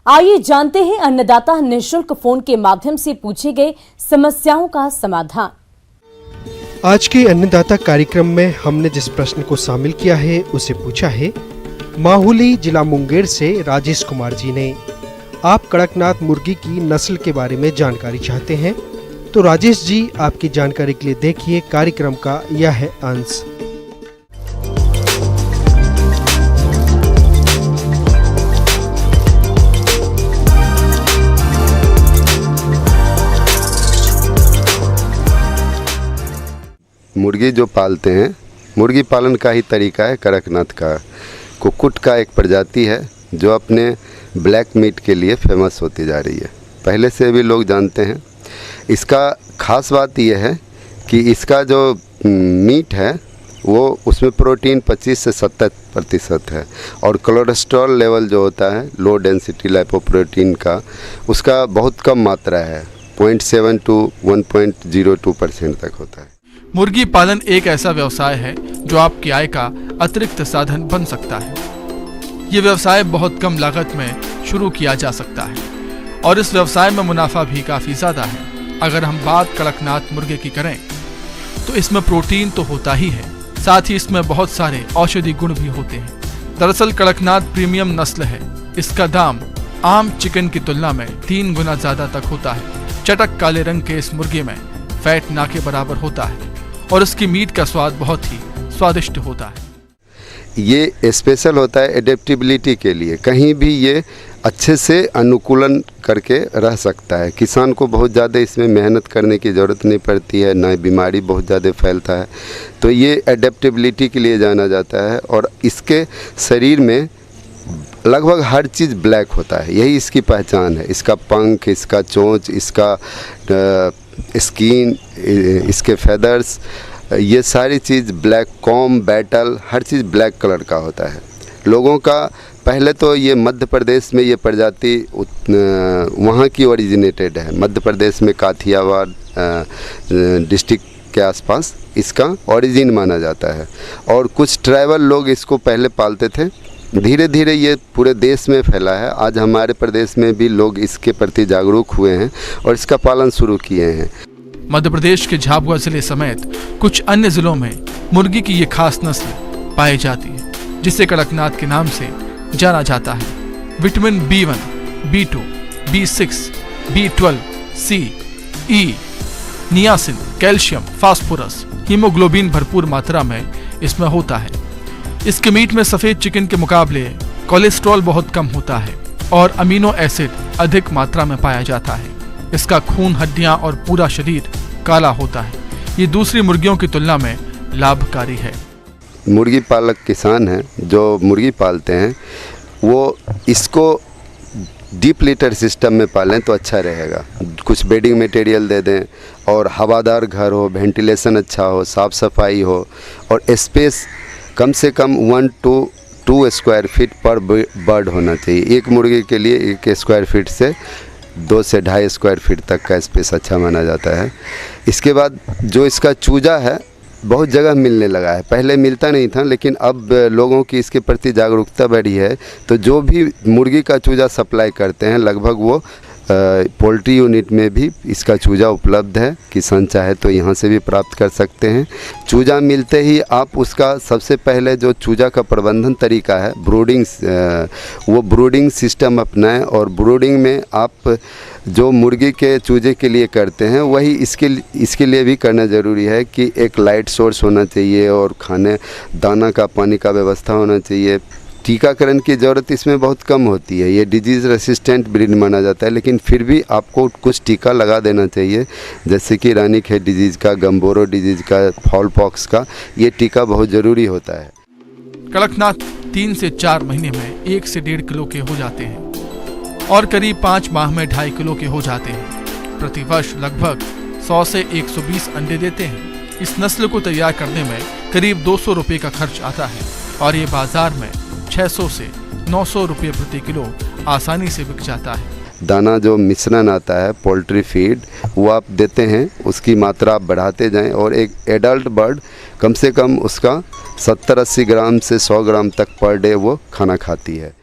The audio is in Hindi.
आइए जानते हैं अन्नदाता निःशुल्क फोन के माध्यम से पूछे गए समस्याओं का समाधान। आज के अन्नदाता कार्यक्रम में हमने जिस प्रश्न को शामिल किया है उसे पूछा है माहुली जिला मुंगेर से राजेश कुमार जी ने। आप कड़कनाथ मुर्गी की नस्ल के बारे में जानकारी चाहते हैं तो राजेश जी आपकी जानकारी के लिए देखिए कार्यक्रम का यह है अंश। मुर्गी जो पालते हैं, मुर्गी पालन का ही तरीका है कड़कनाथ का। कुक्कुट का एक प्रजाति है जो अपने ब्लैक मीट के लिए फेमस होती जा रही है, पहले से भी लोग जानते हैं। इसका खास बात यह है कि इसका जो मीट है वो उसमें प्रोटीन 25 से 70% है और कोलेस्ट्रॉल लेवल जो होता है लो डेंसिटी लाइपोप्रोटीन का, उसका बहुत कम मात्रा है, 0.7 to 1.02% तक होता है। मुर्गी पालन एक ऐसा व्यवसाय है जो आपकी आय का अतिरिक्त साधन बन सकता है। ये व्यवसाय बहुत कम लागत में शुरू किया जा सकता है और इस व्यवसाय में मुनाफा भी काफ़ी ज़्यादा है। अगर हम बात कड़कनाथ मुर्गे की करें तो इसमें प्रोटीन तो होता ही है, साथ ही इसमें बहुत सारे औषधि गुण भी होते हैं। दरअसल कड़कनाथ प्रीमियम नस्ल है। इसका दाम आम चिकन की तुलना में 3 गुना ज़्यादा तक होता है। चटक काले रंग के इस मुर्गे में फैट ना के बराबर होता है और इसकी मीट का स्वाद बहुत ही स्वादिष्ट होता है। ये स्पेशल होता है एडेप्टेबिलिटी के लिए, कहीं भी ये अच्छे से अनुकूलन करके रह सकता है। किसान को बहुत ज़्यादा इसमें मेहनत करने की ज़रूरत नहीं पड़ती है, ना बीमारी बहुत ज़्यादा फैलता है, तो ये एडेप्टेबिलिटी के लिए जाना जाता है। और इसके शरीर में लगभग हर चीज़ ब्लैक होता है, यही इसकी पहचान है। इसका पंख, इसका चोंच, इसका स्किन, इसके फेदर्स, ये सारी चीज़ ब्लैक, कॉम, बैटल, हर चीज़ ब्लैक कलर का होता है। लोगों का पहले तो ये मध्य प्रदेश में ये प्रजाति वहाँ की ओरिजिनेटेड है। मध्य प्रदेश में काठियावाड़ डिस्ट्रिक्ट के आसपास इसका ओरिजिन माना जाता है और कुछ ट्राइबल लोग इसको पहले पालते थे। धीरे धीरे ये पूरे देश में फैला है। आज हमारे प्रदेश में भी लोग इसके प्रति जागरूक हुए हैं और इसका पालन शुरू किए हैं। मध्य प्रदेश के झाबुआ जिले समेत कुछ अन्य जिलों में मुर्गी की ये खास नस्ल पाई जाती है जिसे कड़कनाथ के नाम से जाना जाता है। Vitamin B1, B2, B6, B12, C, E, niacin, calcium, phosphorus, haemoglobin भरपूर मात्रा में इसमें होता है। इसके मीट में सफ़ेद चिकन के मुकाबले कोलेस्ट्रॉल बहुत कम होता है और अमीनो एसिड अधिक मात्रा में पाया जाता है। इसका खून, हड्डियां और पूरा शरीर काला होता है। ये दूसरी मुर्गियों की तुलना में लाभकारी है। मुर्गी पालक किसान हैं जो मुर्गी पालते हैं, वो इसको डीप लिटर सिस्टम में पालें तो अच्छा रहेगा। कुछ बेडिंग मटेरियल दे दें और हवादार घर हो, वेंटिलेशन अच्छा हो, साफ़ सफाई हो और स्पेस कम से कम 1 to 2 स्क्वायर फीट पर बर्ड होना चाहिए। एक मुर्गी के लिए 1 स्क्वायर फीट से 2 से 2.5 स्क्वायर फीट तक का स्पेस अच्छा माना जाता है। इसके बाद जो इसका चूजा है बहुत जगह मिलने लगा है, पहले मिलता नहीं था, लेकिन अब लोगों की इसके प्रति जागरूकता बढ़ी है। तो जो भी मुर्गी का चूजा सप्लाई करते हैं लगभग वो पोल्ट्री यूनिट में भी इसका चूजा उपलब्ध है। किसान चाहे तो यहाँ से भी प्राप्त कर सकते हैं। चूजा मिलते ही आप उसका सबसे पहले जो चूजा का प्रबंधन तरीका है ब्रूडिंग, वो ब्रूडिंग सिस्टम अपनाएं और ब्रूडिंग में आप जो मुर्गी के चूजे के लिए करते हैं वही इसके लिए भी करना ज़रूरी है कि एक लाइट सोर्स होना चाहिए और खाने दाना का, पानी का व्यवस्था होना चाहिए। टीकाकरण की ज़रूरत इसमें बहुत कम होती है। ये डिजीज़ रेसिस्टेंट ब्रीड माना जाता है, लेकिन फिर भी आपको कुछ टीका लगा देना चाहिए, जैसे कि रानीखेत डिजीज़ का, गम्बोरो डिजीज़ का, फॉल पॉक्स का, ये टीका बहुत ज़रूरी होता है। कड़कनाथ 3 से 4 महीने में 1 से 1.5 किलो के हो जाते हैं और करीब 5 माह में 2.5 किलो के हो जाते हैं। प्रतिवर्ष लगभग 100 से 120 अंडे देते हैं। इस नस्ल को तैयार करने में करीब 200 रुपये का खर्च आता है और ये बाजार में 600 से 900 रुपये प्रति किलो आसानी से बिक जाता है। दाना जो मिश्रण आता है पोल्ट्री फीड, वो आप देते हैं, उसकी मात्रा आप बढ़ाते जाएं और एक एडल्ट बर्ड कम से कम उसका 70-80 ग्राम से 100 ग्राम तक पर डे वो खाना खाती है।